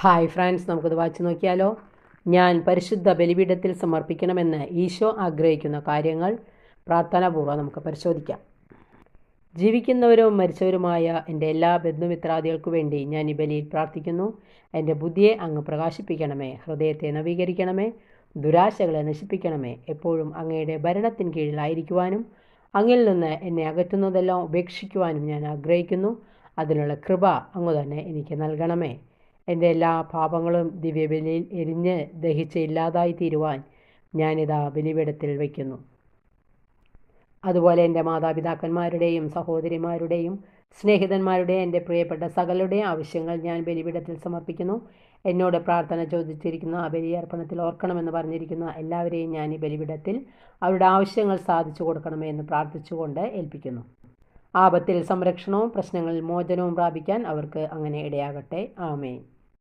Hi friends, നമുക്കത് വായിച്ചു നോക്കിയാലോ. ഞാൻ പരിശുദ്ധ ബലിപീഠത്തിൽ സമർപ്പിക്കണമെന്ന് ഈശോ ആഗ്രഹിക്കുന്ന കാര്യങ്ങൾ പ്രാർത്ഥനാപൂർവ്വം നമുക്ക് പരിശോധിക്കാം. ജീവിക്കുന്നവരും മരിച്ചവരുമായ എൻ്റെ എല്ലാ ബന്ധുമിത്രാദികൾക്കു വേണ്ടി ഞാൻ ഈ ബലിയിൽ പ്രാർത്ഥിക്കുന്നു. എൻ്റെ ബുദ്ധിയെ അങ്ങ് പ്രകാശിപ്പിക്കണമേ, ഹൃദയത്തെ നവീകരിക്കണമേ, ദുരാശകളെ നശിപ്പിക്കണമേ. എപ്പോഴും അങ്ങയുടെ ഭരണത്തിന് കീഴിലായിരിക്കുവാനും അങ്ങിൽ നിന്ന് എന്നെ അകറ്റുന്നതെല്ലാം ഉപേക്ഷിക്കുവാനും ഞാൻ ആഗ്രഹിക്കുന്നു. അതിനുള്ള കൃപ അങ്ങ് തന്നെ എനിക്ക് നൽകണമേ. എൻ്റെ എല്ലാ പാപങ്ങളും ദിവ്യബലിയിൽ എരിഞ്ഞ് ദഹിച്ച് ഇല്ലാതായി തീരുവാൻ ഞാനിതാ ബലിപീഠത്തിൽ വയ്ക്കുന്നു. അതുപോലെ എൻ്റെ മാതാപിതാക്കന്മാരുടെയും സഹോദരിമാരുടെയും സ്നേഹിതന്മാരുടെയും എൻ്റെ പ്രിയപ്പെട്ട സകലരുടെയും ആവശ്യങ്ങൾ ഞാൻ ബലിപീഠത്തിൽ സമർപ്പിക്കുന്നു. എന്നോട് പ്രാർത്ഥന ചോദിച്ചിരിക്കുന്ന ബലിയർപ്പണത്തിൽ ഓർക്കണമെന്ന് പറഞ്ഞിരിക്കുന്ന എല്ലാവരെയും ഞാൻ ഈ ബലിപീഠത്തിൽ അവരുടെ ആവശ്യങ്ങൾ സാധിച്ചു കൊടുക്കണമേ എന്ന് പ്രാർത്ഥിച്ചുകൊണ്ട് ഏൽപ്പിക്കുന്നു. ആപത്തിൽ സംരക്ഷണവും പ്രശ്നങ്ങളിൽ മോചനവും പ്രാപിക്കാൻ അവർക്ക് അങ്ങനെ ഇടയാകട്ടെ. ആമേൻ.